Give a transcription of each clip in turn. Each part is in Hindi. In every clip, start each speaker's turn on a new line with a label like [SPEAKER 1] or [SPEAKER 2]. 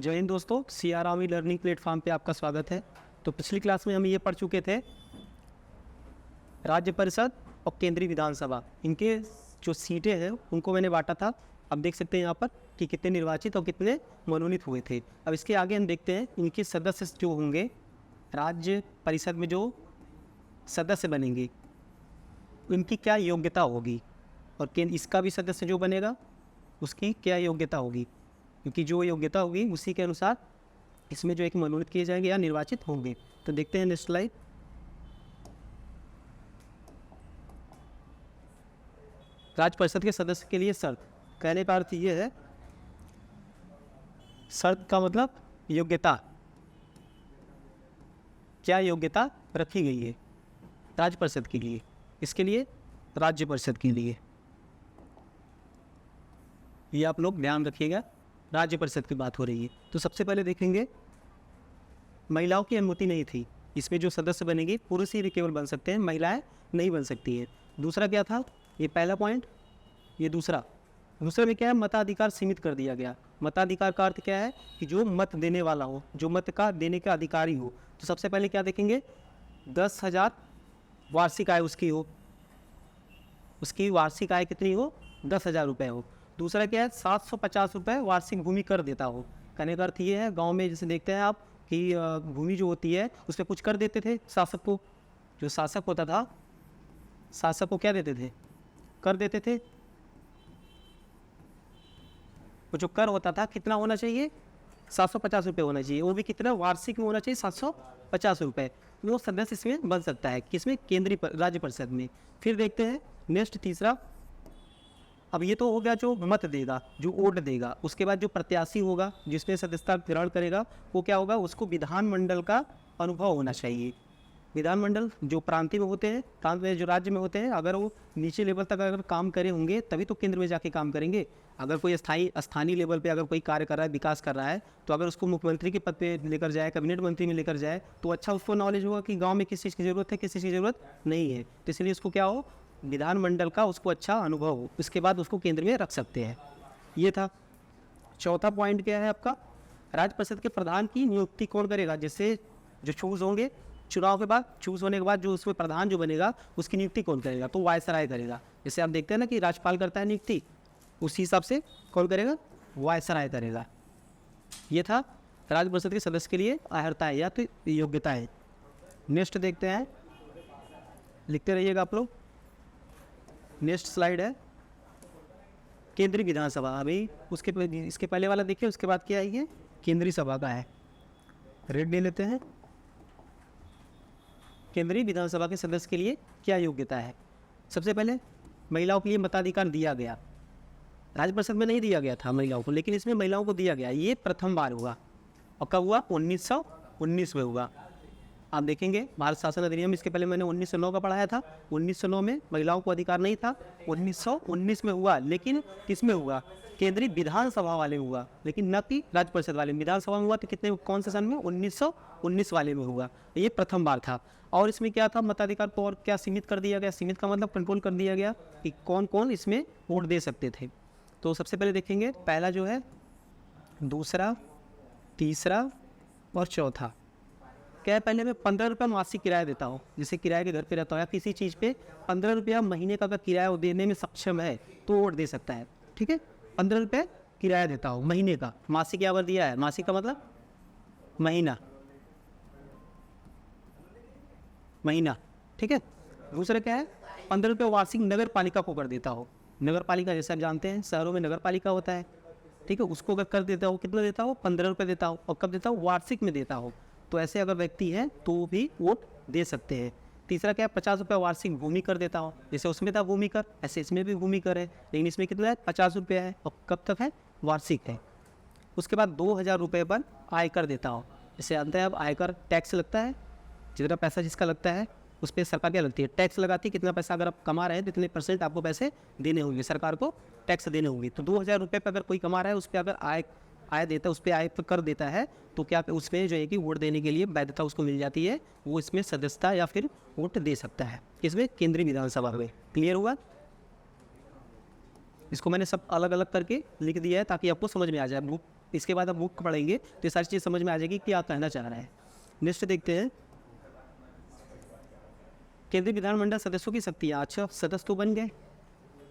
[SPEAKER 1] जय हिंद दोस्तों, CR आर्मी लर्निंग प्लेटफॉर्म पे आपका स्वागत है। तो पिछली क्लास में हम ये पढ़ चुके थे राज्य परिषद और केंद्रीय विधानसभा, इनके जो सीटें हैं उनको मैंने बांटा था। अब देख सकते हैं यहाँ पर कि कितने निर्वाचित और कितने मनोनीत हुए थे। अब इसके आगे हम देखते हैं इनके सदस्य जो होंगे, राज्य परिषद में जो सदस्य बनेंगे उनकी क्या योग्यता होगी, और इसका भी सदस्य जो बनेगा उसकी क्या योग्यता होगी, क्योंकि जो योग्यता होगी उसी के अनुसार इसमें जो एक मनोनीत किए जाएंगे या निर्वाचित होंगे। तो देखते हैं नेक्स्ट स्लाइड। राज्य परिषद के सदस्य के लिए शर्त, कहने का अर्थ ये है, शर्त का मतलब योग्यता, क्या योग्यता रखी गई है राज्य परिषद के लिए, इसके लिए राज्य परिषद के लिए ये आप लोग ध्यान रखिएगा। राज्य परिषद की बात हो रही है तो सबसे पहले देखेंगे महिलाओं की अनुमति नहीं थी। इसमें जो सदस्य बनेंगे पुरुष ही केवल बन सकते हैं, महिलाएं नहीं बन सकती हैं। दूसरा क्या था, ये पहला पॉइंट। ये दूसरा में क्या है, मताधिकार सीमित कर दिया गया। मताधिकार का अर्थ क्या है कि जो मत देने वाला हो, जो मत का देने का अधिकारी हो। तो सबसे पहले क्या देखेंगे, 10,000 वार्षिक आय उसकी हो, उसकी वार्षिक आय कितनी हो, 10,000 रुपये हो। दूसरा क्या है, 750 रुपये वार्षिक भूमि कर देता हो। कहने का अर्थ ये है, गांव में जैसे देखते हैं आप कि भूमि जो होती है उस पर कुछ कर देते थे शासक को। जो शासक होता था, शासक को क्या देते थे, कर देते थे। वो जो कर होता था कितना होना चाहिए, 750 रुपये होना चाहिए। वो भी कितना, वार्षिक में होना चाहिए 750 रुपये। वो सदस्य इसमें बन सकता है, किसमें, केंद्रीय राज्य परिषद में। फिर देखते हैं नेक्स्ट तीसरा। अब ये तो हो गया जो मत देगा, जो वोट देगा। उसके बाद जो प्रत्याशी होगा जिसमें सदस्यता ग्रहण करेगा, वो क्या होगा, उसको विधानमंडल का अनुभव होना चाहिए। विधानमंडल जो प्रांतीय में होते हैं, प्रांत में जो राज्य में होते हैं, अगर वो नीचे लेवल तक अगर काम करे होंगे तभी तो केंद्र में जाके काम करेंगे। अगर कोई स्थानीय लेवल पे अगर कोई कार्य कर रहा है, विकास कर रहा है, तो अगर उसको मुख्यमंत्री के पद पे लेकर जाए, कैबिनेट मंत्री में लेकर जाए, तो अच्छा उसको नॉलेज होगा कि गाँव में किस चीज़ की ज़रूरत है, किस चीज़ की ज़रूरत नहीं है। तो इसलिए उसको क्या हो, विधानमंडल का उसको अच्छा अनुभव हो, उसके बाद उसको केंद्र में रख सकते हैं। ये था। चौथा पॉइंट क्या है आपका, राज्य परिषद के प्रधान की नियुक्ति कौन करेगा। जैसे जो चूज होंगे चुनाव के बाद, चूज होने के बाद जो उसमें प्रधान जो बनेगा उसकी नियुक्ति कौन करेगा, तो वायसराय करेगा। जैसे आप देखते हैं ना कि राज्यपाल करता है नियुक्ति, उसी हिसाब से कौन करेगा, वायसराय करेगा। ये था राज्य परिषद के सदस्य के लिए अर्हताएं या तो योग्यताएं। नेक्स्ट देखते हैं, लिखते रहिएगा आप लोग। नेक्स्ट स्लाइड है केंद्रीय विधानसभा। अभी इसके पहले वाला देखिए, उसके बाद क्या है, ये केंद्रीय सभा का है। रेड ले लेते हैं। केंद्रीय विधानसभा के सदस्य के लिए क्या योग्यता है। सबसे पहले महिलाओं के लिए मताधिकार दिया गया। राज्य परिषद में नहीं दिया गया था महिलाओं को, लेकिन इसमें महिलाओं को दिया गया। ये प्रथम बार हुआ। और कब हुआ, 1919 में हुआ। आप देखेंगे भारत शासन अधिनियम, इसके पहले मैंने 1909 का पढ़ाया था। 1909 में महिलाओं को अधिकार नहीं था, 1919 में हुआ। लेकिन किस में हुआ, केंद्रीय विधानसभा वाले हुआ, लेकिन न कि राज्य परिषद वाले। विधानसभा में हुआ तो कितने, कौन से सन में, 1919 वाले में हुआ। ये प्रथम बार था। और इसमें क्या था, मताधिकार को और क्या सीमित कर दिया गया। सीमित का मतलब कंट्रोल कर दिया गया कि कौन कौन इसमें वोट दे सकते थे। तो सबसे पहले देखेंगे, पहला जो है, दूसरा, तीसरा और चौथा। क्या है, पहले मैं 15 रुपया मासिक किराया देता हूँ। जैसे किराए के घर पे रहता हूँ या किसी चीज़ पे 15 रुपया महीने का अगर किराया देने में सक्षम है तो वोट दे सकता है। ठीक है, 15 रुपये किराया देता हूँ महीने का। मासिक यहाँ पर दिया है, मासिक का मतलब महीना। ठीक है। दूसरा क्या है, 15 रुपये वार्षिक नगर पालिका को कर देता हो। नगर पालिका जैसे आप जानते हैं शहरों में नगर पालिका होता है। ठीक है, उसको अगर कर देता हो, कितना देता हो, 15 रुपये देता हो। और कब देता हो, वार्षिक में देता हो। तो ऐसे अगर व्यक्ति हैं तो भी वोट दे सकते हैं। तीसरा क्या है, 50 रुपये वार्षिक भूमि कर देता हो। जैसे उसमें था भूमि कर, ऐसे इसमें भी भूमि कर है, लेकिन इसमें कितना है, 50 रुपये है। और कब तक है, वार्षिक है। उसके बाद 2000 रुपये पर आयकर देता हो। जैसे जानते हैं अब आयकर टैक्स लगता है, जितना पैसा जिसका लगता है उस पर सरकार क्या लगती है, टैक्स लगाती है। कितना पैसा अगर आप कमा रहे हैं तो इतने % आपको पैसे देने होंगे, सरकार को टैक्स देने होंगे। तो 2000 रुपये पर अगर कोई कमा रहा है, उस पर अगर आय देता है, उस पर आय पर कर देता है, तो क्या उसमें जो है कि वोट देने के लिए वैधता उसको मिल जाती है। वो इसमें सदस्यता या फिर वोट दे सकता है। इसमें केंद्रीय विधानसभा में। क्लियर हुआ। इसको मैंने सब अलग अलग करके लिख दिया है ताकि आपको समझ में आ जाए। इसके बाद आप बुक पढ़ेंगे तो ये सारी चीज़ समझ में आ जाएगी कि आप कहना चाह रहे हैं। नेक्स्ट देखते हैं केंद्रीय विधानमंडल सदस्यों की शक्तियाँ। अच्छा, सदस्य तो बन गए,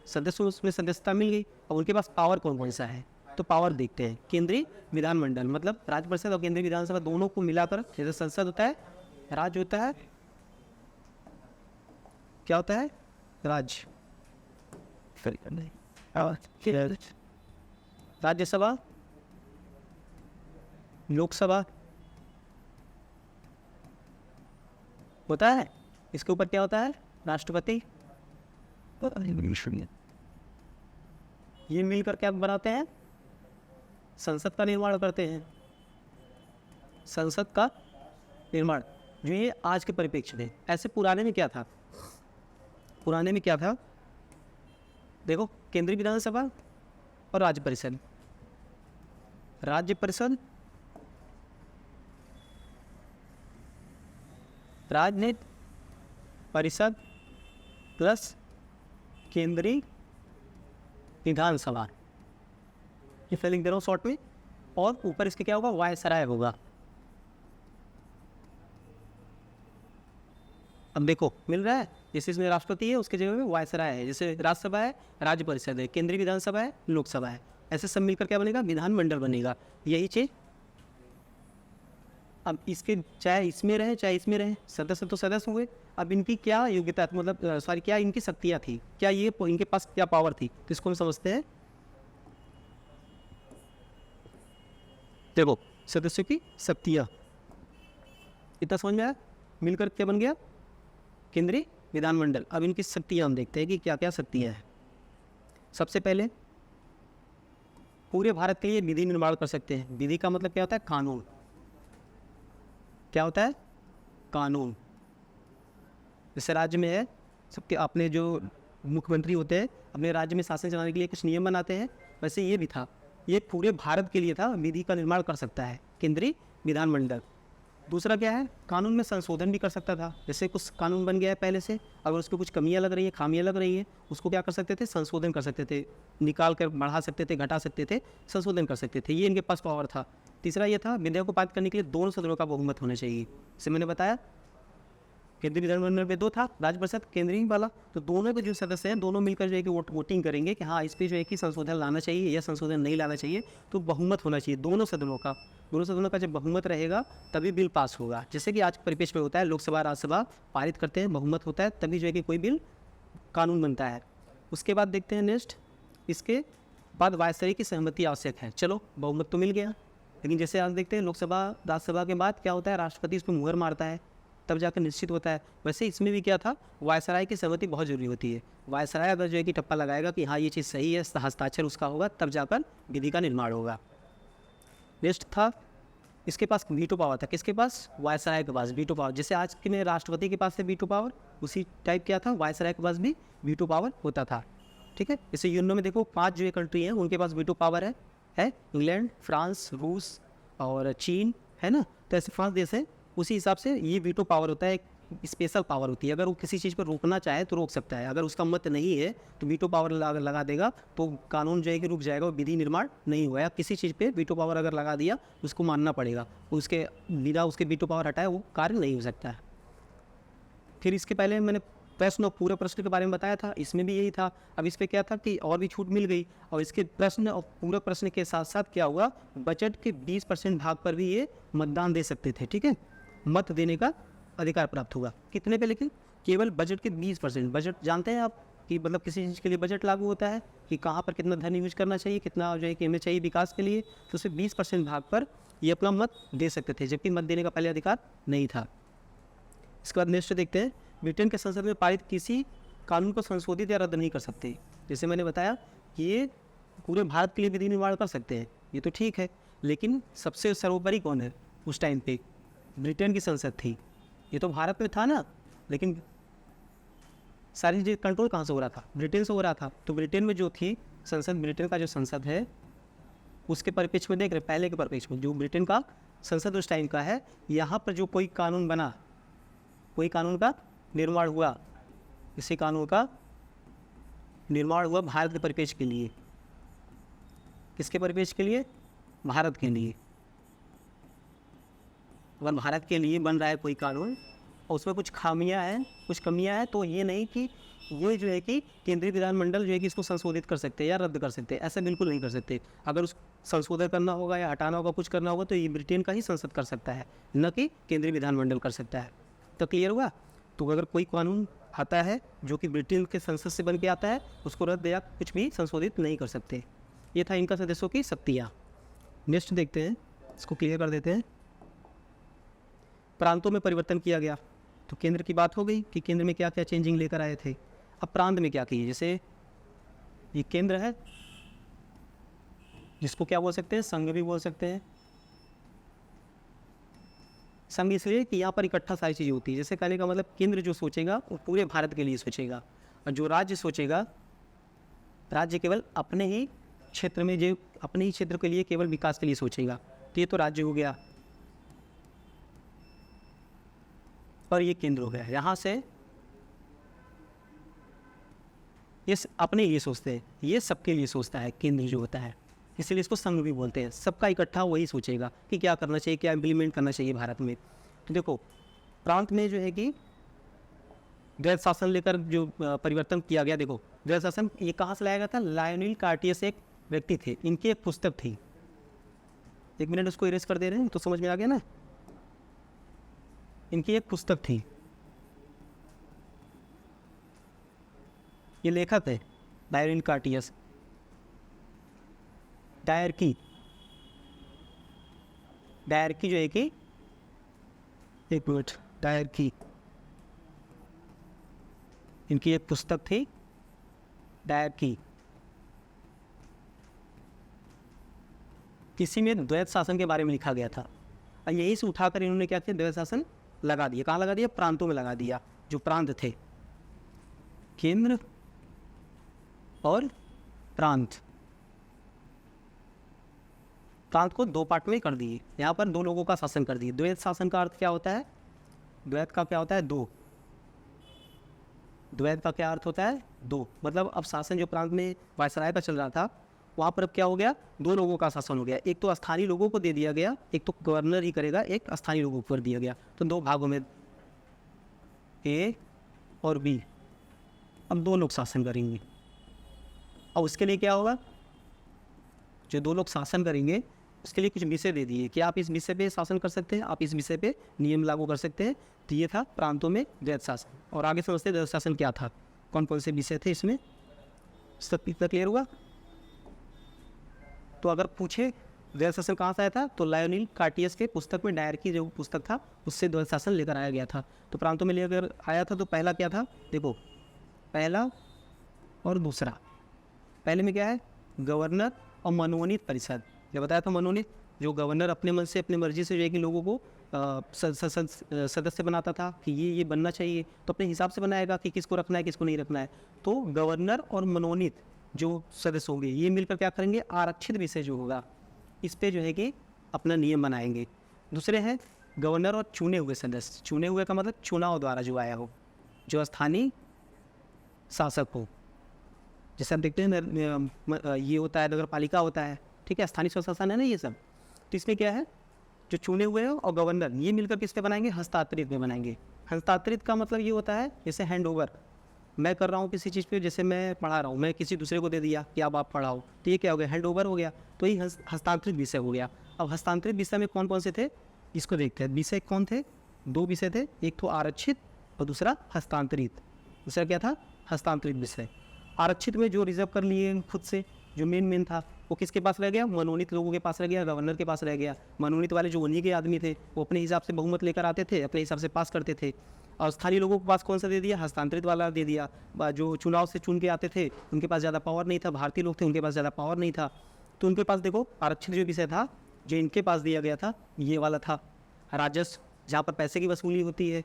[SPEAKER 1] सदस्यों उसमें सदस्यता मिल गई, और उनके पास पावर कौन कौन सा है, तो पावर देखते हैं। केंद्रीय विधानमंडल मतलब राज्य परिषद और केंद्रीय विधानसभा दोनों को मिलाकर, जैसे संसद होता है, राज्य होता है, क्या होता है, राज्य, राज्यसभा, लोकसभा होता है। इसके ऊपर क्या होता है, राष्ट्रपति। ये मिलकर क्या बनाते हैं, संसद का निर्माण करते हैं, संसद का निर्माण। जो ये आज के परिप्रेक्ष्य में, ऐसे पुराने में क्या था, पुराने में क्या था, देखो केंद्रीय विधानसभा और राज्य परिषद, राज्य परिषद, राजनीति परिषद प्लस केंद्रीय विधानसभा, ये लिख दे रहा हूँ शॉर्ट में, और ऊपर इसके क्या होगा, वायसराय होगा। अब देखो मिल रहा है, जैसे इसमें राष्ट्रपति है उसके जगह में वायसराय है, जैसे राज्यसभा है, राज्य परिषद है, केंद्रीय विधानसभा है, लोकसभा है, ऐसे सब मिलकर क्या बनेगा, विधानमंडल बनेगा। यही चीज़ अब इसके चाहे इसमें रहे चाहे इसमें रहे, सदस्य तो सदस्य हुए। अब इनकी क्या योग्यता, मतलब सॉरी क्या इनकी शक्तियाँ थी, क्या ये इनके पास क्या पावर थी, तो इसको हम समझते हैं। देखो सदस्यों की शक्तियाँ, इतना समझ में आया, मिलकर क्या बन गया, केंद्रीय विधानमंडल। अब इनकी शक्तियाँ हम देखते हैं कि क्या क्या शक्तियाँ हैं। सबसे पहले पूरे भारत के लिए विधि निर्माण कर सकते हैं। विधि का मतलब क्या होता है, कानून। क्या होता है, कानून। जैसे राज्य में है, सबके अपने जो मुख्यमंत्री होते हैं अपने राज्य में शासन चलाने के लिए कुछ नियम बनाते हैं, वैसे ये भी था, ये पूरे भारत के लिए था, विधि का निर्माण कर सकता है केंद्रीय विधानमंडल। दूसरा क्या है, कानून में संशोधन भी कर सकता था। जैसे कुछ कानून बन गया है पहले से, अगर उसको कुछ कमियां लग रही है, खामियां लग रही है, उसको क्या कर सकते थे, संशोधन कर सकते थे, निकाल कर बढ़ा सकते थे, घटा सकते थे, संशोधन कर सकते थे, ये इनके पास पावर था। तीसरा ये था, विधेयक को पारित करने के लिए दोनों सदनों का बहुमत होना चाहिए। जैसे मैंने बताया केंद्रीय विधानमंडल में 2 था, राज्य परिषद केंद्रीय वाला, तो दोनों के जो सदस्य हैं दोनों मिलकर जो है कि वोटिंग करेंगे कि हाँ इस पर जो है कि संशोधन लाना चाहिए या संशोधन नहीं लाना चाहिए, तो बहुमत होना चाहिए दोनों सदनों का। दोनों सदनों का जब बहुमत रहेगा तभी बिल पास होगा। जैसे कि आज के परिपेक्ष में होता है, लोकसभा राज्यसभा पारित करते हैं, बहुमत होता है, तभी जो है कि कोई बिल कानून बनता है। उसके बाद देखते हैं नेक्स्ट, इसके बाद वायसराय की सहमति आवश्यक है। चलो बहुमत तो मिल गया, लेकिन जैसे आज देखते हैं लोकसभा राज्यसभा के बाद क्या होता है, राष्ट्रपति इस पर मुहर मारता है, तब जाकर निश्चित होता है। वैसे इसमें भी क्या था, वायसराय की सहमति बहुत जरूरी होती है। वायसराय अगर जो है कि टप्पा लगाएगा कि हाँ ये चीज़ सही है, हस्ताक्षर उसका होगा, तब जाकर विधि का निर्माण होगा। नेक्स्ट था, इसके पास वीटो पावर था। किसके पास, वायसराय के पास वीटो पावर। जैसे आज के में राष्ट्रपति के पास है वीटो पावर, उसी टाइप क्या था, वायसराय के पास भी वीटो पावर होता था। ठीक है, जैसे यूएनओ में देखो 5 जो कंट्री हैं उनके पास वीटो पावर है इंग्लैंड, फ्रांस, रूस और चीन, है ना। तो ऐसे 5 देश हैं, उसी हिसाब से ये वीटो पावर होता है, एक स्पेशल पावर होती है। अगर वो किसी चीज़ पर रोकना चाहे तो रोक सकता है, अगर उसका मत नहीं है तो वीटो पावर लगा देगा, तो कानून जो है कि रुक जाएगा, विधि निर्माण नहीं हुआ है। किसी चीज़ पे वीटो पावर अगर लगा दिया उसको मानना पड़ेगा, उसके बिना उसके वीटो पावर हटाए वो कार्य नहीं हो सकता है। फिर इसके पहले मैंने प्रश्न और पूरे प्रश्न के बारे में बताया था, इसमें भी यही था। अब इस पर क्या था कि और भी छूट मिल गई, और इसके प्रश्न और पूरे प्रश्न के साथ साथ क्या हुआ, बजट के 20% भाग पर भी ये मतदान दे सकते थे। ठीक है, मत देने का अधिकार प्राप्त हुआ। कितने पे, लेकिन केवल बजट के 20%। बजट जानते हैं आप कि मतलब किसी चीज़ के लिए बजट लागू होता है कि कहाँ पर कितना धन यूज करना चाहिए, कितना जो है कि हमें चाहिए विकास के लिए, तो उससे 20% भाग पर ये अपना मत दे सकते थे, जबकि मत देने का पहले अधिकार नहीं था। इसके बाद नेक्स्ट देखते हैं, ब्रिटेन के संसद में पारित किसी कानून को संशोधित या रद्द नहीं कर सकते। जैसे मैंने बताया कि ये पूरे भारत के लिए विधि निर्माण कर सकते हैं, ये तो ठीक है, लेकिन सबसे सर्वोपरि कौन है उस टाइम पे, ब्रिटेन की संसद थी। ये तो भारत में था ना, लेकिन सारी चीज़ कंट्रोल कहाँ से हो रहा था, ब्रिटेन से हो रहा था। तो ब्रिटेन में जो थी संसद, ब्रिटेन का जो संसद है उसके परिप्रेक्ष्य में देख रहे, पहले के परिप्रेक्ष्य में जो ब्रिटेन का संसद उस टाइम का है, यहाँ पर जो कोई कानून बना, कोई कानून का निर्माण हुआ, इसी कानून का निर्माण हुआ भारत के परिप्रेक्ष्य के लिए। किसके परिप्रेक्ष्य के लिए, भारत के लिए। अगर भारत के लिए बन रहा है कोई कानून और उसमें कुछ खामियां हैं, कुछ कमियां हैं, तो ये नहीं कि ये जो है कि केंद्रीय विधानमंडल जो है कि इसको संशोधित कर सकते हैं या रद्द कर सकते हैं, ऐसा बिल्कुल नहीं कर सकते। अगर उस संशोधन करना होगा या हटाना होगा, कुछ करना होगा, तो ये ब्रिटेन का ही संसद कर सकता है, न कि केंद्रीय विधानमंडल कर सकता है। तो क्लियर हुआ? तो अगर कोई कानून आता है जो कि ब्रिटेन के संसद से बन के आता है, उसको रद्द या कुछ भी संशोधित नहीं कर सकते। ये था इनका सदस्यों की शक्तियाँ। नेक्स्ट देखते हैं, इसको क्लियर कर देते हैं। प्रांतों में परिवर्तन किया गया, तो केंद्र की बात हो गई कि केंद्र में क्या क्या चेंजिंग लेकर आए थे। अब प्रांत में क्या किए, जैसे ये केंद्र है जिसको क्या बोल सकते हैं, संघ भी बोल सकते हैं। संघ इसलिए कि यहाँ पर इकट्ठा सारी चीज़ें होती है। जैसे कहने का मतलब केंद्र जो सोचेगा वो पूरे भारत के लिए सोचेगा, और जो राज्य सोचेगा, राज्य केवल अपने ही क्षेत्र में, जो अपने ही क्षेत्र के लिए केवल विकास के लिए सोचेगा। तो ये तो राज्य हो गया और ये केंद्र हो गया। यहाँ से ये अपने लिए सोचते हैं, ये सबके लिए सोचता है केंद्र जो होता है, इसलिए इसको संघ भी बोलते हैं। सबका इकट्ठा वही सोचेगा कि क्या करना चाहिए, क्या इम्प्लीमेंट करना चाहिए भारत में। तो देखो प्रांत में जो है कि द्वैध शासन लेकर जो परिवर्तन किया गया, देखो द्वैध शासन ये कहाँ से लाया गया था, लायोनिल कार्टियस एक व्यक्ति थे, इनकी एक पुस्तक थी। एक मिनट उसको इरेज कर दे रहे हैं तो समझ में आ गया ना। इनकी एक पुस्तक थी, ये लेखक है लायोनिल कार्टियस, डायरकी जो है कि, एक मिनट, डायरकी, इनकी एक पुस्तक थी डायरकी। किसी में द्वैध शासन के बारे में लिखा गया था, और यहीं से उठाकर इन्होंने क्या किया, द्वैध शासन लगा दिया। कहाँ लगा दिया, प्रांतों में लगा दिया। जो प्रांत थे, केंद्र और प्रांत, प्रांत को दो पार्ट में कर दिए। यहाँ पर दो लोगों का शासन कर दिए। द्वैध शासन का अर्थ क्या होता है, द्वैध का क्या होता है, दो। द्वैध का क्या अर्थ होता है, दो। मतलब अब शासन जो प्रांत में वायसराय का चल रहा था, वहाँ पर अब क्या हो गया, दो लोगों का शासन हो गया। एक तो स्थानीय लोगों को दे दिया गया, एक तो गवर्नर ही करेगा, एक स्थानीय लोगों को कर दिया गया। तो दो भागों में, ए और बी, अब दो लोग शासन करेंगे। और उसके लिए क्या होगा, जो दो लोग शासन करेंगे उसके लिए कुछ विषय दे दिए कि आप इस विषय पे शासन कर सकते हैं, आप इस विषय पे नियम लागू कर सकते हैं। तो ये था प्रांतों में द्वैध शासन। और आगे समझते हैं द्वैध शासन क्या था, कौन कौन से विषय थे इसमें, सब इतना क्लियर हुआ। तो अगर पूछे द्वैध शासन कहाँ से आया था, तो लायोनिल कार्टियस के पुस्तक में, डायरकी जो पुस्तक था उससे द्वैध शासन लेकर आया गया था। तो प्रांतों में लेकर आया था। तो पहला क्या था, देखो पहला और दूसरा। पहले में क्या है, गवर्नर और मनोनीत परिषद। जब बताया था मनोनीत, जो गवर्नर अपने मन से, अपनी मर्जी से जो है कि लोगों को सदस्य बनाता था कि ये बनना चाहिए, तो अपने हिसाब से बनाएगा कि किसको रखना है, किसको नहीं रखना है। तो गवर्नर और मनोनीत जो सदस्य होंगे, ये मिलकर क्या करेंगे, आरक्षित विषय जो होगा इस पे जो है कि अपना नियम बनाएंगे। दूसरे हैं गवर्नर और चुने हुए सदस्य। चुने हुए का मतलब चुनाव द्वारा जो आया हो, जो स्थानीय शासक हो। जैसे हम देखते हैं ये होता है, नगर पालिका होता है, ठीक है, स्थानीय स्वशासन है ना ये सब। तो इसमें क्या है, जो चुने हुए हो और गवर्नर, ये मिलकर किस पे बनाएंगे, हस्तांतरित में बनाएंगे। हस्तांतरित का मतलब ये होता है, जैसे हैंड ओवर, मैं कर रहा हूँ किसी चीज़ पे, जैसे मैं पढ़ा रहा हूँ, मैं किसी दूसरे को दे दिया कि अब आप पढ़ाओ, तो ये क्या हो गया, हैंड ओवर हो गया। तो ये हस्तांतरित विषय हो गया। अब हस्तांतरित विषय में कौन कौन से थे, इसको देखते हैं। विषय कौन थे, दो विषय थे, एक तो आरक्षित और दूसरा हस्तांतरित। दूसरा क्या था, हस्तांतरित विषय। आरक्षित में जो रिजर्व कर लिए खुद से, जो मेन था, वो किसके पास रह गया, मनोनीत लोगों के पास रह गया, गवर्नर के पास रह गया। मनोनीत वाले जो उन्हीं के आदमी थे, वो अपने हिसाब से बहुमत लेकर आते थे, अपने हिसाब से पास करते थे। और स्थानीय लोगों के पास कौन सा दे दिया, हस्तांतरित वाला दे दिया। जो चुनाव से चुन के आते थे उनके पास ज़्यादा पावर नहीं था, भारतीय लोग थे उनके पास ज़्यादा पावर नहीं था, तो उनके पास देखो आरक्षित जो विषय था, जो इनके पास दिया गया था, ये वाला था। राजस्व, जहाँ पर पैसे की वसूली होती है,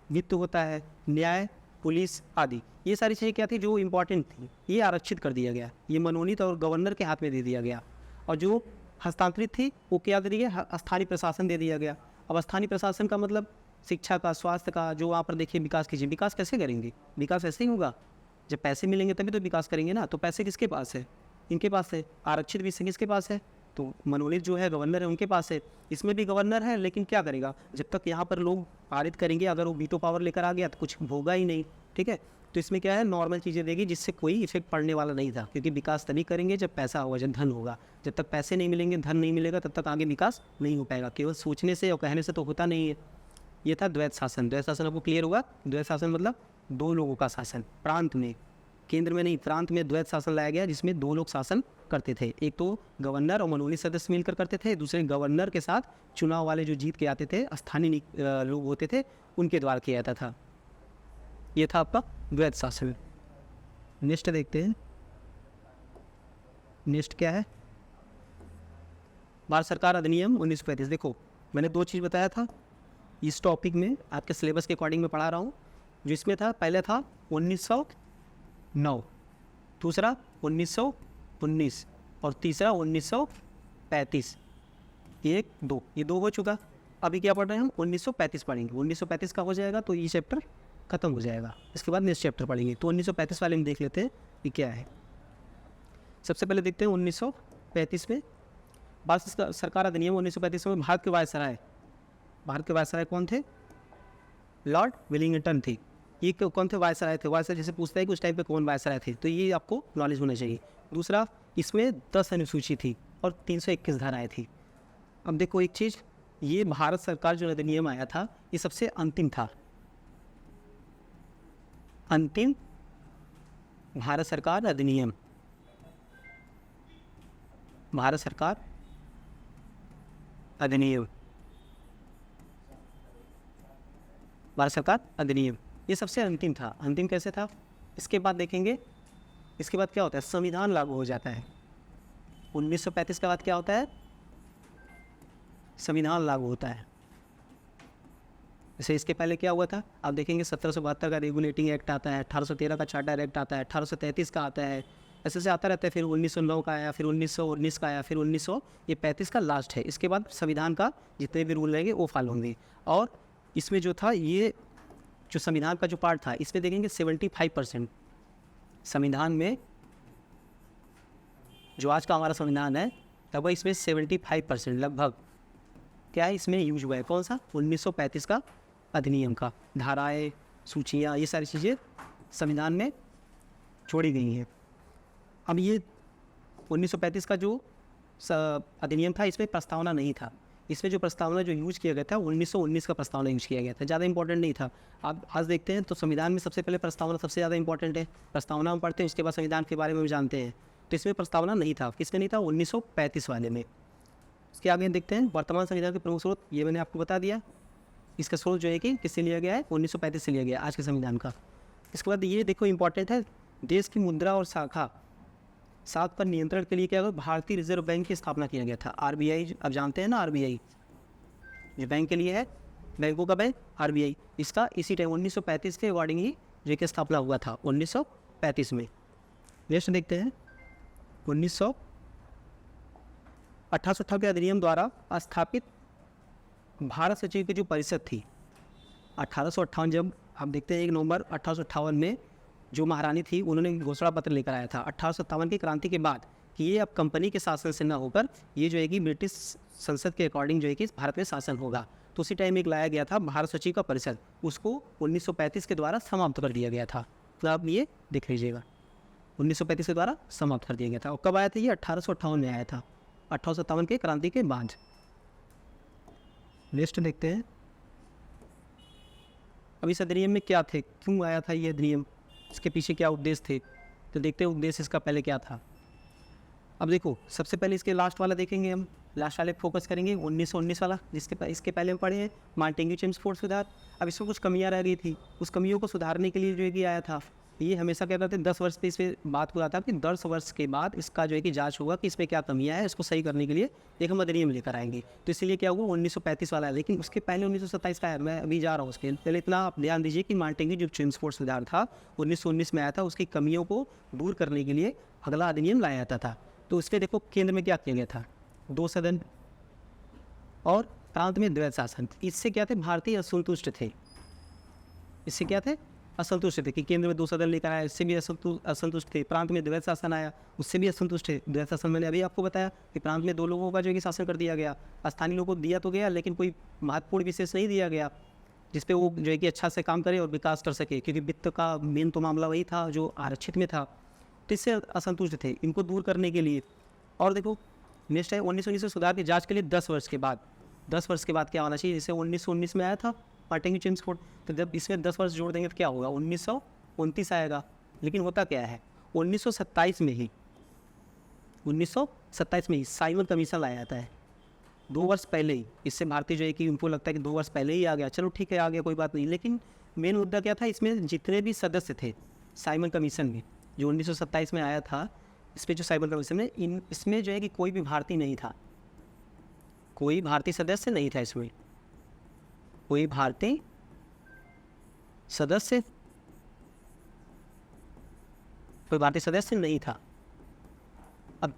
[SPEAKER 1] वित्त होता है, न्याय, पुलिस आदि, ये सारी चीज़ें क्या थी जो इम्पोर्टेंट थी, ये आरक्षित कर दिया गया। ये मनोनीत और गवर्नर के हाथ में दे दिया गया। और जो हस्तांतरित थी वो क्या दे दिया, स्थानीय प्रशासन दे दिया गया। अब स्थानीय प्रशासन का मतलब शिक्षा का, स्वास्थ्य का, जो वहाँ पर देखिए विकास कीजिए। विकास कैसे करेंगे, विकास ऐसे ही होगा, जब पैसे मिलेंगे तभी तो विकास करेंगे ना। तो पैसे किसके पास है, इनके पास है। आरक्षित विषय किसके पास है, तो मनोनीत जो है गवर्नर है उनके पास है, इसमें भी गवर्नर है, लेकिन क्या करेगा, जब तक यहाँ पर लोग पारित करेंगे, अगर वो वीटो पावर लेकर आ गया तो कुछ होगा ही नहीं, ठीक है। तो इसमें क्या है, नॉर्मल चीज़ें देगी जिससे कोई इफेक्ट पड़ने वाला नहीं था, क्योंकि विकास तभी करेंगे जब पैसा होगा, जब धन होगा। जब तक पैसे नहीं मिलेंगे, धन नहीं मिलेगा, तब तक आगे विकास नहीं हो पाएगा। केवल सोचने से और कहने से तो होता नहीं है। ये था द्वैत शासन। द्वैत शासन आपको क्लियर होगा। द्वैत शासन मतलब दो लोगों का शासन, प्रांत में, केंद्र में नहीं, प्रांत में द्वैत शासन लाया गया, जिसमें दो लोग शासन करते थे। एक तो गवर्नर और मनोनीत सदस्य मिलकर करते थे, दूसरे गवर्नर के साथ चुनाव वाले जो जीत के आते थे, स्थानीय लोग होते थे, उनके द्वारा किया जाता था। ये था आपका द्वैत शासन। नेक्स्ट देखते हैं, नेक्स्ट क्या है, भारत सरकार अधिनियम 1935। देखो मैंने दो चीज़ बताया था इस टॉपिक में, आपके सिलेबस के अकॉर्डिंग मैं पढ़ा रहा हूँ। जो इसमें था, पहले था 1909, दूसरा 1919 और तीसरा 1935। एक दो, ये दो हो चुका। अभी क्या पढ़ रहे हैं हम, 1935 पढ़ेंगे। 1935 का हो जाएगा तो ये चैप्टर खत्म हो जाएगा, इसके बाद नेक्स्ट चैप्टर पढ़ेंगे। तो 1935 वाले में देख लेते हैं ये क्या है। सबसे पहले देखते हैं 1935 में भारत सरकार अधिनियम 1935 में भारत के वायसराय, भारत के वायसराय कौन थे, लॉर्ड वेलिंगटन थे। ये कौन थे, वायसराय थे। वायसराय जैसे पूछता है कि उस टाइम पे कौन वायसराय थे, तो ये आपको नॉलेज होना चाहिए। दूसरा, इसमें 10 अनुसूची थी और 321 धाराएँ थी। अब देखो एक चीज़, ये भारत सरकार जो अधिनियम आया था, ये सबसे अंतिम था, अंतिम भारत सरकार अधिनियम, भारत सरकार अधिनियम, भारत सरकार अधिनियम, ये सबसे अंतिम था। अंतिम कैसे था, इसके बाद देखेंगे। इसके बाद क्या होता है, संविधान लागू हो जाता है। 1935 के बाद क्या होता है, संविधान लागू होता है। जैसे इसके पहले क्या हुआ था, आप देखेंगे 1772 का रेगुलेटिंग एक्ट आता है, 1813 का चार्टर एक्ट आता है, 1833 का आता है, ऐसे से आता रहता है। फिर 1909 का आया, फिर 1919 का आया, फिर 1935 का लास्ट है। इसके बाद संविधान का जितने भी रूल रहेंगे वो फॉलो होंगे। और इसमें जो था, ये जो संविधान का जो पार्ट था, इसमें देखेंगे 75% संविधान में, जो आज का हमारा संविधान है, तब इसमें 75% लगभग क्या है, इसमें यूज हुआ है। कौन सा, 1935 का अधिनियम का, धाराएं, सूचियाँ, ये सारी चीज़ें संविधान में छोड़ी गई हैं। अब ये 1935 का जो अधिनियम था, इसमें प्रस्तावना नहीं था। इसमें जो प्रस्तावना जो यूज किया गया था, 1919 का प्रस्तावना यूज किया गया था, ज़्यादा इंपॉर्टेंट नहीं था। आप आज देखते हैं तो संविधान में सबसे पहले प्रस्तावना सबसे ज़्यादा इंपॉर्टेंट है। प्रस्तावना हम पढ़ते हैं, उसके बाद संविधान के बारे में भी जानते हैं। तो इसमें प्रस्तावना नहीं था। किसमें नहीं था, 1935 वाले में। इसके आगे देखते हैं वर्तमान संविधान के प्रमुख स्रोत, ये मैंने आपको बता दिया। इसका स्रोत जो है कि किससे लिया गया है, 1935 से लिया गया आज के संविधान का। इसके बाद ये देखो इंपॉर्टेंट है, देश की मुद्रा और शाखा साख पर नियंत्रण के लिए क्या हुआ, भारतीय रिजर्व बैंक की स्थापना किया गया था। आरबीआई, आप जानते हैं ना, आरबीआई ये बैंक के लिए है, बैंकों का बैंक आरबीआई। इसका इसी टाइम 1935 के अकॉर्डिंग ही जो की स्थापना हुआ था, 1935 में। नेक्स्ट देखते हैं 1858 के अधिनियम द्वारा स्थापित भारत सचिव की जो परिषद थी, 1858, जब हम देखते हैं 1 नवंबर 1858 में जो महारानी थी, उन्होंने घोषणा पत्र लेकर आया था 1857 की क्रांति के बाद, कि ये अब कंपनी के शासन से न होकर ये जो है कि ब्रिटिश संसद के अकॉर्डिंग जो है कि भारत में शासन होगा। तो उसी टाइम एक लाया गया था भारत सचिव का परिषद, उसको 1935 के द्वारा समाप्त कर दिया गया था। तो आप ये देख लीजिएगा, 1935 के द्वारा समाप्त कर दिया गया था। और कब आया था ये, 1858 में आया था, 1857 के क्रांति के बाद। नेक्स्ट देखते हैं, अब इस अधिनियम में क्या थे, क्यों आया था ये अधिनियम, इसके पीछे क्या उद्देश्य थे। तो देखते हैं उद्देश्य इसका पहले क्या था। अब देखो सबसे पहले इसके लास्ट वाला देखेंगे, हम लास्ट वाले फोकस करेंगे, 1919 वाला, इसके पहले हम पढ़े हैं मार्टिंग चेम्सफोर्ड सुधार। अब इसमें कुछ कमियां रह गई थी, उस कमियों को सुधारने के लिए जो है कि आया था। ये हमेशा क्या कहते हैं, 10 वर्ष पे इस पर बात हो रहा था कि 10 वर्ष के बाद इसका जो है कि जांच होगा कि इसमें क्या कमियां है, इसको सही करने के लिए एक हम अधिनियम लेकर आएंगे। तो इसलिए क्या हुआ, 1935 वाला है, लेकिन उसके पहले 1927 का है। मैं अभी जा रहा हूँ उसके पहले, इतना आप ध्यान दीजिए कि मार्टिंग जो चेम्सफोर्ड सुधार था 1919 में आया था, उसकी कमियों को दूर करने के लिए अगला अधिनियम लाया जाता था। तो उसके देखो केंद्र में क्या किया गया था, 2 सदन और प्रांत में द्वैत शासन। इससे क्या थे, भारतीय असंतुष्ट थे, इससे क्या थे, असंतुष्ट थे कि केंद्र में 2 सदन लेकर आया, इससे भी असंतुष्ट थे। प्रांत में द्वैध शासन आया, उससे भी असंतुष्ट थे। द्वैध शासन मैंने अभी आपको बताया कि प्रांत में 2 लोगों का जो है कि शासन कर दिया गया। स्थानीय लोगों को दिया तो गया, लेकिन कोई महत्वपूर्ण विशेष नहीं दिया गया जिसपे वो जो है कि अच्छा से काम करे और विकास कर सके, क्योंकि वित्त का मेन तो मामला वही था जो आरक्षित में था। तो इससे असंतुष्ट थे। इनको दूर करने के लिए, और देखो नेक्स्ट है 1919 से सुधार की जांच के लिए 10 वर्ष के बाद। 10 वर्ष के बाद क्या होना चाहिए? जैसे 1919 में आया था पार्टिंग चेम्स कोड, तो जब इसमें 10 वर्ष जोड़ देंगे तो क्या होगा? 1929 आएगा। लेकिन होता क्या है, 1927 में ही 1927 में ही साइमन कमीशन लाया जाता है, 2 वर्ष पहले ही। इससे भारतीय जो है कि उनको लगता है कि 2 वर्ष पहले ही आ गया, चलो ठीक है आ गया, कोई बात नहीं। लेकिन मेन मुद्दा क्या था, इसमें जितने भी सदस्य थे साइमन कमीशन में, जो 1927 में आया था, इस पर जो साइमन कमीशन में इसमें जो है कि कोई भी भारतीय नहीं था, कोई भारतीय सदस्य नहीं था। इसमें कोई भारतीय सदस्य नहीं था। अब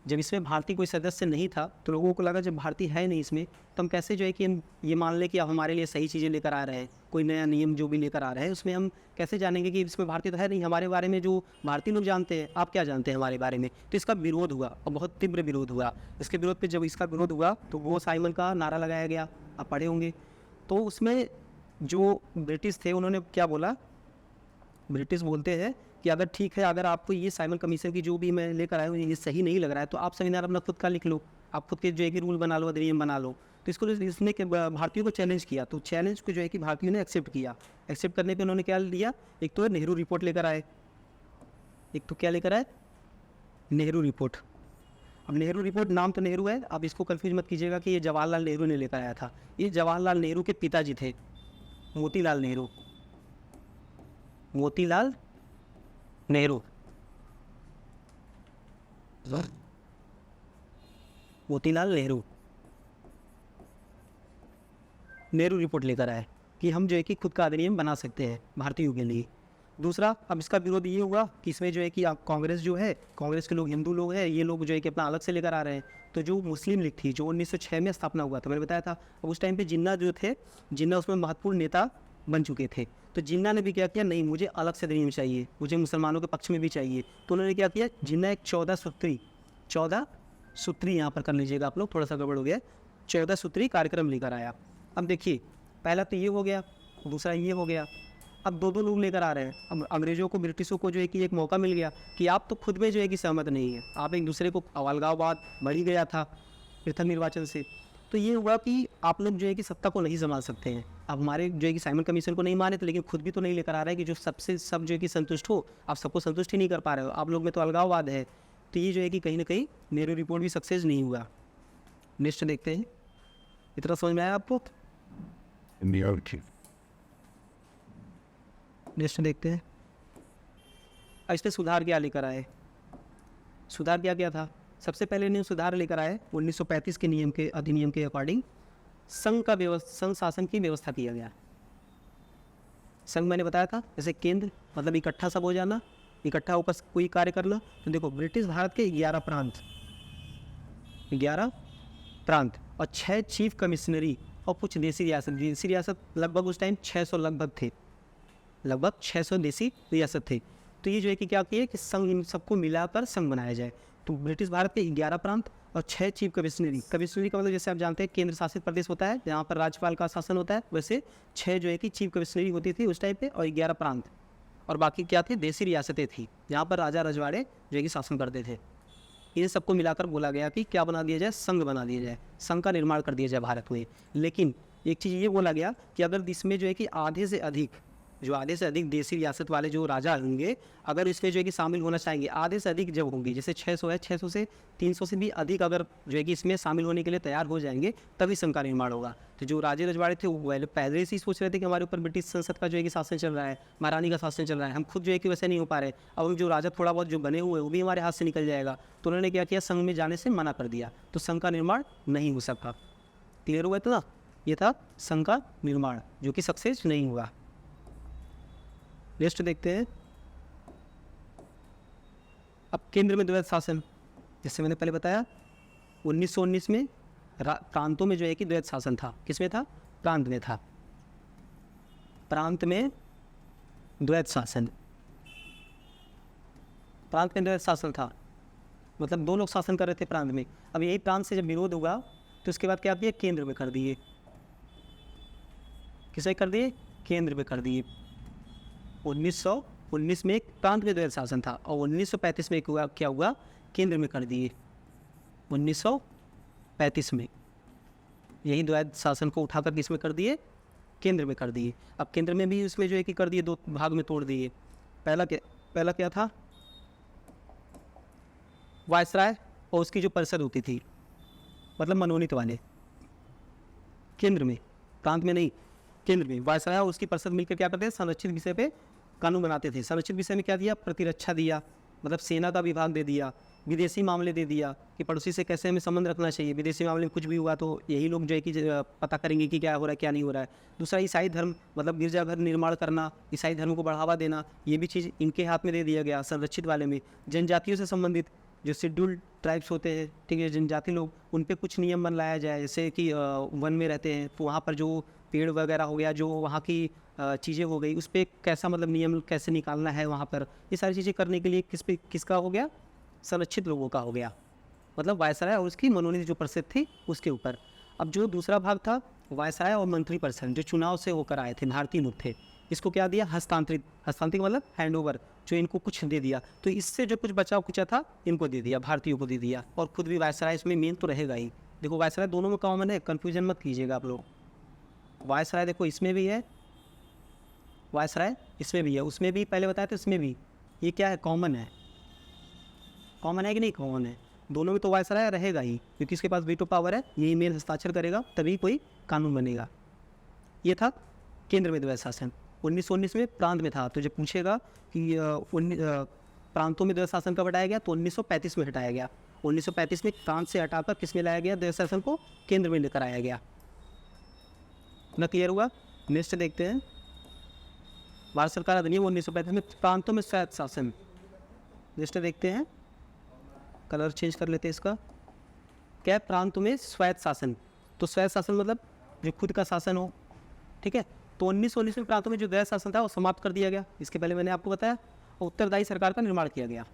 [SPEAKER 1] जब इसमें भारतीय कोई सदस्य नहीं था तो लोगों को लगा जब भारतीय है नहीं इसमें, तो हम कैसे जो है कि हम ये मान लें कि आप हमारे लिए सही चीज़ें लेकर आ रहे हैं, कोई नया नियम जो भी लेकर आ रहे हैं उसमें हम कैसे जानेंगे कि इसमें भारतीय तो है नहीं। हमारे बारे में जो भारतीय लोग जानते हैं, आप क्या जानते हैं हमारे बारे में? तो इसका विरोध हुआ और बहुत तीव्र विरोध हुआ। इसके विरोध पे जब इसका विरोध हुआ तो वो साइमन का नारा लगाया गया, आप पढ़े होंगे। तो उसमें जो ब्रिटिश थे उन्होंने क्या बोला, ब्रिटिश बोलते हैं कि अगर ठीक है, अगर आपको ये साइमन कमीशन की जो भी मैं लेकर आया हूँ ये सही नहीं लग रहा है, तो आप संविधान अपना खुद का लिख लो, आप खुद के जो है कि रूल बना लो, अधिनियम बना लो। तो इसने भारतीयों को चैलेंज किया, तो चैलेंज को जो है कि भारतीयों ने एक्सेप्ट किया। एक्सेप्ट करने पे उन्होंने क्या लिया, एक तो नेहरू रिपोर्ट लेकर आए, एक तो क्या लेकर आए, नेहरू रिपोर्ट। अब नेहरू रिपोर्ट नाम तो नेहरू है, आप इसको कन्फ्यूज मत कीजिएगा कि ये जवाहरलाल नेहरू ने लेकर आया था। ये जवाहरलाल नेहरू के पिताजी थे, मोतीलाल नेहरू, मोतीलाल नेहरू, मोतीलाल नेहरू नेहरू रिपोर्ट लेकर आए कि हम जो है कि खुद का अधिनियम बना सकते हैं भारतीयों के लिए। दूसरा, अब इसका विरोध ये हुआ कि इसमें जो है कि आप कांग्रेस जो है, कांग्रेस के लोग हिंदू लोग हैं, ये लोग जो है कि अपना अलग से लेकर आ रहे हैं। तो जो मुस्लिम लीग थी, जो 1906 में स्थापना हुआ था, मैंने बताया था, अब उस टाइम पे जिन्ना जो थे, जिन्ना उसमें महत्वपूर्ण नेता बन चुके थे। तो जिन्ना ने भी क्या किया, नहीं मुझे अलग से अधिनियम चाहिए, मुझे मुसलमानों के पक्ष में भी चाहिए। तो उन्होंने क्या किया, जिन्ना एक 14 सूत्री यहाँ पर कर लीजिएगा आप लोग, थोड़ा सा गड़बड़ हो गया, 14 सूत्री कार्यक्रम लेकर आया। अब देखिए, पहला तो ये हो गया, दूसरा ये हो गया, अब 2 लोग लेकर आ रहे हैं। अब अंग्रेज़ों को, ब्रिटिशों को जो है कि एक मौका मिल गया कि आप तो खुद में जो है कि सहमत नहीं है, आप एक दूसरे को, अलगाववाद बढ़ ही गया था पृथक निर्वाचन से। तो ये हुआ कि आप लोग जो है कि सत्ता को नहीं संभाल सकते हैं। अब हमारे जो है कि साइमन कमीशन को नहीं माने थे, लेकिन खुद भी तो नहीं लेकर आ रहे हैं कि जो सबसे सब जो है कि संतुष्ट हो, आप सबको संतुष्ट ही नहीं कर पा रहे हो, आप लोग में तो अलगाववाद है। तो ये जो है कि कहीं ना कहीं नेहरू रिपोर्ट भी सक्सेस नहीं हुआ। नेक्स्ट देखते हैं, इतना समझ में आया आपको? नेक्स्ट देखते हैं, इस पर सुधार क्या लेकर आए। सुधार क्या क्या था? सबसे पहले ने सुधार लेकर आए 1935 के नियम के, अधिनियम के अकॉर्डिंग संघ शासन की व्यवस्था किया गया। संघ मैंने बताया था, जैसे केंद्र मतलब इकट्ठा सब हो जाना, इकट्ठा होकर कोई कार्य करना। तो देखो, ब्रिटिश भारत के 11 प्रांत और 6 चीफ कमिश्नरी और कुछ देसी रियासत लगभग उस टाइम 600 लगभग थे, लगभग 600 देसी रियासत थे। तो ये जो है कि क्या किए कि संघ, इन सबको मिलाकर संघ बनाया जाए। तो ब्रिटिश भारत के 11 प्रांत और 6 चीफ कमिश्नरी का मतलब जैसे आप जानते हैं केंद्र शासित प्रदेश होता है जहाँ पर राज्यपाल का शासन होता है, वैसे 6 जो है कि चीफ कमिश्नरी होती थी उस टाइम पे, और 11 प्रांत, और बाकी क्या थे, देसी रियासतें थी जहाँ पर राजा रजवाड़े जो है कि शासन करते थे। इन सबको मिलाकर बोला गया कि क्या बना दिया जाए, संघ बना दिया जाए, संघ का निर्माण कर दिया जाए भारत में। लेकिन एक चीज़ ये बोला गया कि अगर इसमें जो है कि आधे से अधिक देसी रियासत वाले जो राजा होंगे, अगर इसमें जो है कि शामिल होना चाहेंगे, आधे से अधिक जब होंगे, जैसे 600 है, 600 से 300 से भी अधिक अगर जो है कि इसमें शामिल होने के लिए तैयार हो जाएंगे, तभी संघ का निर्माण होगा। तो जो राजे रजवाड़े थे वो पहले से ही सोच रहे थे कि हमारे ऊपर ब्रिटिश संसद का जो है कि शासन चल रहा है, महारानी का शासन चल रहा है, हम खुद जो है कि वैसे नहीं हो पा रहे, अब जो राजा थोड़ा बहुत जो बने हुए वो भी हमारे हाथ से निकल जाएगा। तो उन्होंने क्या किया, संघ में जाने से मना कर दिया, तो संघ का निर्माण नहीं हो सका। क्लियर हुआ था? ये था संघ का निर्माण जो कि सक्सेस नहीं हुआ। नेक्स्ट देखते हैं, अब केंद्र में द्वैध शासन, जैसे मैंने पहले बताया 1919 में प्रांतों में जो है कि द्वैध शासन था। किसमें था? प्रांत में था। प्रांत में द्वैत शासन, प्रांत में द्वैत शासन था, मतलब दो लोग शासन कर रहे थे प्रांत में। अब यही प्रांत से जब विरोध हुआ तो उसके बाद क्या किया, केंद्र में कर दिए। किसे कर दिए, केंद्र में कर दिए। 1919 में एक प्रांत में द्वैत शासन था और 1935 में एक हुआ, क्या हुआ, केंद्र में कर दिए। 1935 में यही द्वैत शासन को उठाकर किस में कर दिए, केंद्र में कर दिए। अब केंद्र में भी उसमें जो है कि कर दिए, दो भाग में तोड़ दिए। पहला क्या था, वायसराय और उसकी जो परिषद होती थी, मतलब मनोनीत वाले, केंद्र में, प्रांत में नहीं, केंद्र में वायसराय और उसकी परिषद मिलकर क्या करते थे, संरक्षित विषय पे कानून बनाते थे। संरक्षित विषय में क्या दिया, प्रतिरक्षा दिया, मतलब सेना का विभाग दे दिया। विदेशी मामले दे दिया कि पड़ोसी से कैसे हमें संबंध रखना चाहिए, विदेशी मामले में कुछ भी हुआ तो यही लोग जो है कि पता करेंगे कि क्या हो रहा है क्या नहीं हो रहा है। दूसरा, ईसाई धर्म, मतलब गिरजाघर निर्माण करना, ईसाई धर्म को बढ़ावा देना, ये भी चीज़ इनके हाथ में दे दिया गया। संरक्षित वाले में जनजातियों से संबंधित जो शेड्यूल्ड ट्राइब्स होते हैं, ठीक है, जनजाति लोग, उन पे कुछ नियम बन लाया जाए। जैसे कि वन में रहते हैं तो वहाँ पर जो पेड़ वगैरह हो गया, जो वहाँ की चीज़ें हो गई, उस पर कैसा मतलब नियम कैसे निकालना है वहाँ पर, ये सारी चीज़ें करने के लिए किसका हो गया, संरक्षित लोगों का हो गया, मतलब वायसराय और उसकी मनोनीत जो परिषद थी उसके ऊपर। अब जो दूसरा भाग था, वायसराय और मंत्री परिषद जो चुनाव से होकर आए थे, भारतीय लोग थे, इसको क्या दिया, हस्तांतरित मतलब हैंड ओवर, जो इनको कुछ दे दिया। तो इससे जो कुछ बचा कुचा था इनको दे दिया, भारतीयों को दे दिया। और खुद भी वायसराय इसमें मेन तो रहेगा ही। देखो वायसराय दोनों में कॉमन है, कन्फ्यूजन मत कीजिएगा आप लोग। वायसराय देखो इसमें भी है, वायसराय इसमें भी है, उसमें भी पहले बताया था, इसमें भी। ये क्या है, कॉमन है। कॉमन है कि नहीं, कॉमन है। दोनों में तो वायसराय रहेगा ही, क्योंकि इसके पास वीटो पावर है, यही मेन हस्ताक्षर करेगा तभी कोई कानून बनेगा। ये था केंद्र में द्वैत शासन। 1919 में प्रांत में था। तो जब पूछेगा कि प्रांतों में द्वैत शासन कब हटाया गया, तो 1935 में हटाया गया। 1935 में प्रांत से हटाकर किस में लाया गया, द्वैत शासन को केंद्र में लेकर आया गया। ना क्लियर हुआ। नेक्स्ट देखते हैं, भारत सरकार अधिनियम 1935 में प्रांतों में स्वायत्त शासन। नेक्स्ट देखते हैं, कलर चेंज कर लेते हैं इसका। क्या है, प्रांतों में स्वायत्त शासन। तो स्वायत्त शासन मतलब जो खुद का शासन हो, ठीक है। तो 1919 में प्रांतों में जो द्वैत शासन था वो समाप्त कर दिया गया, इसके पहले मैंने आपको बताया। और उत्तरदायी सरकार का निर्माण किया गया।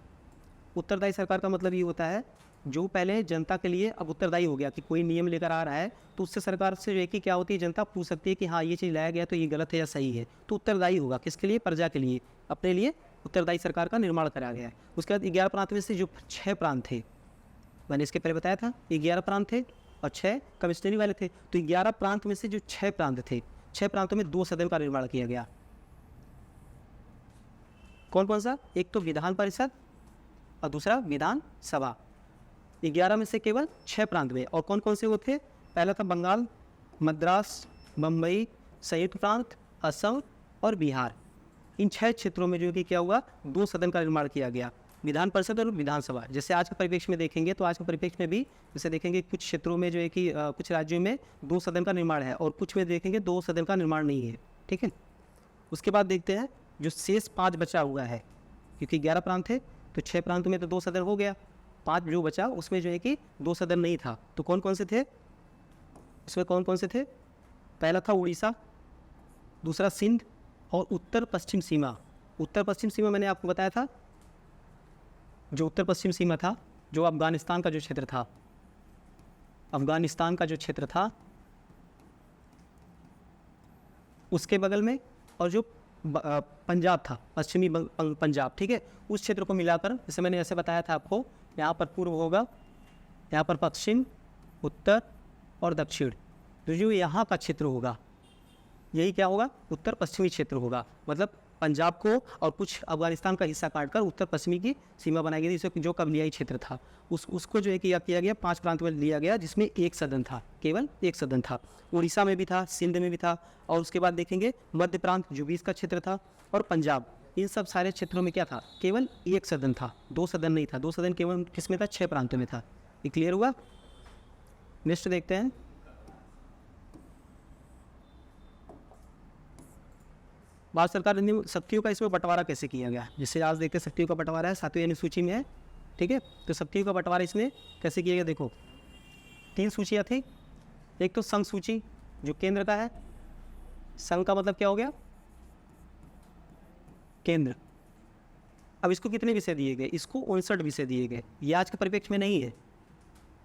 [SPEAKER 1] उत्तरदायी सरकार का मतलब ये होता है, जो पहले जनता के लिए अब उत्तरदायी हो गया कि कोई नियम लेकर आ रहा है तो उससे सरकार से जो है कि क्या होती है, जनता पूछ सकती है कि हाँ ये चीज़ लाया गया तो ये गलत है या सही है। तो उत्तरदायी होगा, किसके लिए, प्रजा के लिए, अपने लिए उत्तरदायी सरकार का निर्माण कराया गया है। उसके बाद 11 प्रांत में से जो 6 प्रांत थे, मैंने इसके पहले बताया था, 11 प्रांत थे और 6 कमिश्नरी वाले थे। तो 11 प्रांत में से जो 6 प्रांत थे, 6 प्रांतों में 2 सदन का निर्माण किया गया। कौन कौन सा, एक तो विधान परिषद और दूसरा विधान सभा। 11 में से केवल 6 प्रांत में। और कौन कौन से वो थे, पहला था बंगाल, मद्रास, बम्बई, संयुक्त प्रांत, असम और बिहार। इन 6 क्षेत्रों में जो कि क्या हुआ, 2 सदन का निर्माण किया गया, विधान परिषद और विधानसभा। जैसे आज के परिप्रेक्ष्य में देखेंगे तो आज के परिप्रेक्ष्य में भी जैसे देखेंगे कुछ क्षेत्रों में जो है कि कुछ राज्यों में 2 सदन का निर्माण है और कुछ में देखेंगे 2 सदन का निर्माण नहीं है, ठीक है। उसके बाद देखते हैं जो शेष 5 बचा हुआ है, क्योंकि 11 प्रांत थे तो 6 प्रांतों में तो 2 सदन हो गया, 5 जो बचा उसमें जो है कि 2 सदन नहीं था। तो कौन कौन से थे, इसमें कौन कौन से थे, पहला था उड़ीसा, दूसरा सिंध और उत्तर पश्चिम सीमा। उत्तर पश्चिम सीमा मैंने आपको बताया था, जो उत्तर पश्चिम सीमा था, जो अफगानिस्तान का जो क्षेत्र था, अफगानिस्तान का जो क्षेत्र था उसके बगल में, और जो पंजाब था, पश्चिमी पंजाब, ठीक है, उस क्षेत्र को मिलाकर, जैसे मैंने ऐसे बताया था आपको, यहाँ पर पूर्व होगा, यहाँ पर पश्चिम, उत्तर और दक्षिण। तो जो यहाँ का क्षेत्र होगा यही क्या होगा, उत्तर पश्चिमी क्षेत्र होगा। मतलब पंजाब को और कुछ अफगानिस्तान का हिस्सा काटकर उत्तर पश्चिमी की सीमा बनाई गई, जिससे जो कबलियाई क्षेत्र था उसको जो है कि किया गया 5 प्रांत में लिया गया, जिसमें 1 सदन था, केवल 1 सदन था। उड़ीसा में भी था, सिंध में भी था, और उसके बाद देखेंगे मध्य प्रांत जो 20 का क्षेत्र था, और पंजाब, इन सब सारे क्षेत्रों में क्या था, केवल 1 सदन था, 2 सदन नहीं था। 2 सदन केवल किस में था, 6 प्रांतों में था। ये क्लियर हुआ। नेक्स्ट देखते हैं, भारत सरकार ने शक्तियों का इसमें बंटवारा कैसे किया गया। जिससे आज देखते हैं शक्तियों का बंटवारा है 7वीं अनुसूची में है, ठीक है। तो शक्तियों का बंटवारा इसमें कैसे किया गया, देखो 3 सूचियाँ थी। एक तो संघ सूची जो केंद्र का है, संघ का मतलब क्या हो गया, केंद्र। अब इसको कितने विषय दिए गए, इसको 59 विषय दिए गए। ये आज के परिप्रेक्ष्य में नहीं है,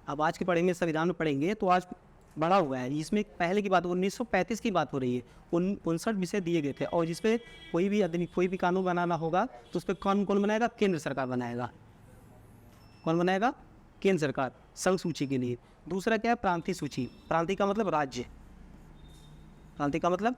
[SPEAKER 1] अब आज के पढ़ेंगे, संविधान में पढ़ेंगे तो आज बढ़ा हुआ है। इसमें पहले की बात 1935 की बात हो रही है, 59 विषय दिए गए थे। और जिसपे कोई भी कानून बनाना होगा तो उस पर कौन बनाएगा, केंद्र सरकार बनाएगा। कौन बनाएगा, केंद्र सरकार, संघ सूची के लिए। दूसरा क्या है, प्रांतीय सूची। प्रांतीय का मतलब राज्य, प्रांतीय का मतलब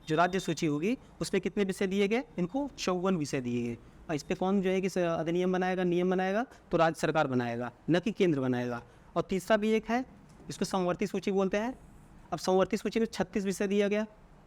[SPEAKER 1] जो राज्य सूची होगी उसमें कितने विषय दिए गए, इनको 54 विषय दिए गए। और इस पर कौन जो है कि अधिनियम बनाएगा, नियम बनाएगा, तो राज्य सरकार बनाएगा, न कि केंद्र बनाएगा। और तीसरा भी एक है, इसको समवर्ती सूची बोलते हैं। अब समवर्ती सूची में 36 विषय दिया गया।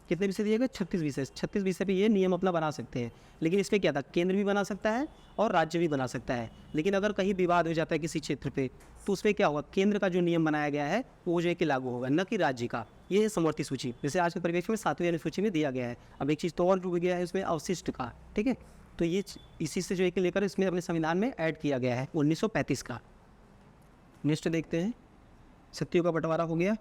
[SPEAKER 1] कितने विषय दिए गए, 36 विषय। 36 विषय पे ये नियम अपना बना सकते हैं। लेकिन इस पर क्या था, केंद्र भी बना सकता है और राज्य भी बना सकता है। लेकिन अगर कहीं विवाद हो जाता है किसी क्षेत्र पे, तो उस पर क्या होगा, केंद्र का जो नियम बनाया गया है वो जो है कि लागू होगा, न कि राज्य का। ये है समवर्ती सूची, जैसे आज के परिप्रेक्ष्य में 7वीं अनुसूची में दिया गया है। अब एक चीज़ तो और जुड़ गया है इसमें, अवशिष्ट का। ठीक है, तो ये इसी से जो है कि लेकर इसमें अपने संविधान में ऐड किया गया है 1935 का। नेक्स्ट देखते हैं, सत्तियों का बंटवारा हो गया।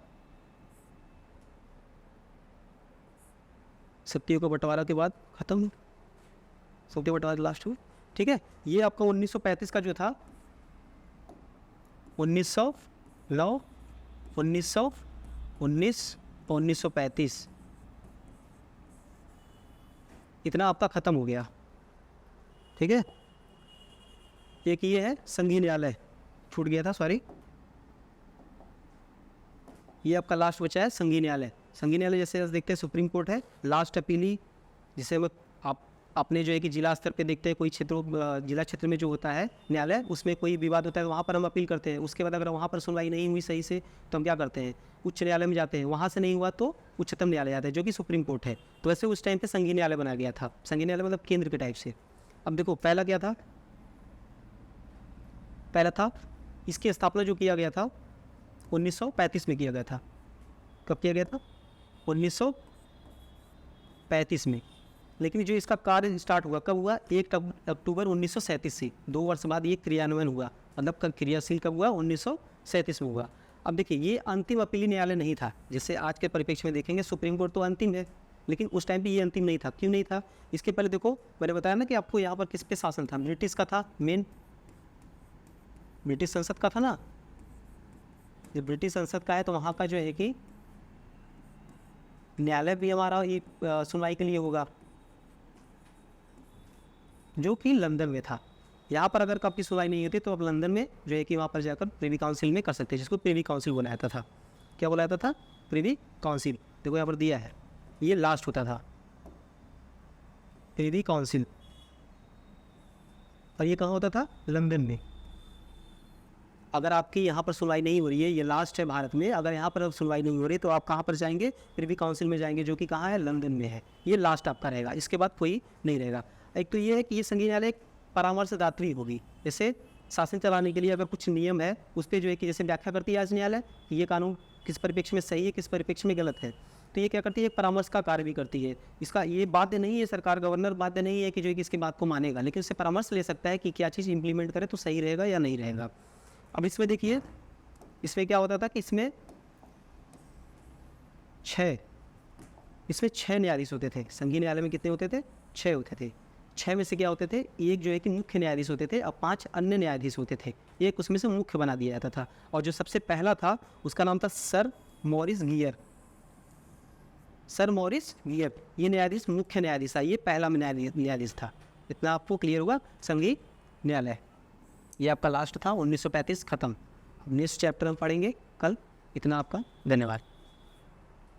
[SPEAKER 1] सत्तियों का बंटवारा के बाद खत्म, सत्तियों का बंटवारा लास्ट हुआ। ठीक है, ये आपका 1935 का जो था, 1909, 1919 और 1935 इतना आपका खत्म हो गया। ठीक है, एक ये है संघीय न्यायालय, छूट गया था, सॉरी। ये आपका लास्ट बचा है संघीय न्यायालय। संघीय न्यायालय जैसे देखते हैं सुप्रीम कोर्ट है, लास्ट अपीली, जिसे आप अपने जो है कि जिला स्तर पे देखते हैं, कोई जिला क्षेत्र में जो होता है न्यायालय, उसमें कोई विवाद होता है वहाँ पर हम अपील करते हैं। उसके बाद अगर वहाँ पर सुनवाई नहीं हुई सही से, तो हम क्या करते हैं, उच्च न्यायालय में जाते हैं। वहाँ से नहीं हुआ तो उच्चतम न्यायालय जाते हैं, जो कि सुप्रीम कोर्ट है। तो वैसे उस टाइम पर संघीय न्यायालय बनाया गया था। संघीय न्यायालय मतलब केंद्र के टाइप से। अब देखो पहला क्या था, पहला था इसकी स्थापना जो किया गया था 1935 में किया गया था। कब किया गया था, 1935 में। लेकिन जो इसका कार्य स्टार्ट हुआ कब हुआ, 1 अक्टूबर 1937 से। 2 वर्ष बाद ये क्रियान्वयन हुआ, मतलब कब क्रियाशील कब हुआ, 1937 में हुआ। अब देखिए, ये अंतिम अपीली न्यायालय नहीं था। जैसे आज के परिप्रेक्ष्य में देखेंगे सुप्रीम कोर्ट तो अंतिम है, लेकिन उस टाइम पे ये अंतिम नहीं था। क्यों नहीं था, इसके पहले देखो मैंने बताया ना कि आपको यहाँ पर किस पे शासन था, ब्रिटिश का था मेन, ब्रिटिश संसद का था ना। जब ब्रिटिश संसद का है तो वहाँ का जो है कि न्यायालय भी हमारा ये सुनवाई के लिए होगा, जो कि लंदन में था। यहाँ पर अगर आपकी सुनवाई नहीं होती तो आप लंदन में जो है कि वहाँ पर जाकर प्रिवी काउंसिल में कर सकते हैं, जिसको प्रिवी काउंसिल बनाया था। क्या बुलाया था, प्रिवी काउंसिल। देखो यहाँ पर दिया है, ये लास्ट होता था प्रिवी काउंसिल, और ये कहाँ होता था, लंदन में। अगर आपकी यहाँ पर सुनवाई नहीं हो रही है, ये लास्ट है भारत में, अगर यहाँ पर सुनवाई नहीं हो रही तो आप कहाँ पर जाएंगे, प्रिवी काउंसिल में जाएंगे, जो कि कहाँ है, लंदन में है। ये लास्ट आपका रहेगा, इसके बाद कोई नहीं रहेगा। एक तो ये है कि ये संघीय न्यायालय एक परामर्शदात्री होगी। जैसे शासन चलाने के लिए अगर कुछ नियम है उस पर जो है कि जैसे व्याख्या करती है आज न्यायालय कि ये कानून किस परिप्रेक्ष्य में सही है, किस परिप्रेक्ष्य में गलत है, तो ये क्या करती है, एक परामर्श का कार्य भी करती है। इसका ये बाध्य नहीं है, सरकार गवर्नर बाध्य नहीं है कि जो है कि इसकी बात को मानेगा, लेकिन उससे परामर्श ले सकता है कि क्या चीज़ इंप्लीमेंट करे तो सही रहेगा या नहीं रहेगा। अब इसमें देखिए, इसमें क्या होता था कि इसमें 6 न्यायाधीश होते थे। संघीय न्यायालय में कितने होते थे, 6 होते थे। 6 में से क्या होते थे, एक जो है कि मुख्य न्यायाधीश होते थे और 5 अन्य न्यायाधीश होते थे। एक उसमें से मुख्य बना दिया जाता था। और जो सबसे पहला था उसका नाम था sir Morris gear. Sir Morris gear ये न्यायाधीश मुख्य न्यायाधीश था, ये पहला न्यायाधीश था। इतना आपको क्लियर होगा। संघीय न्यायालय ये आपका लास्ट था, 1935 खत्म। नेक्स्ट चैप्टर हम पढ़ेंगे कल। इतना आपका धन्यवाद।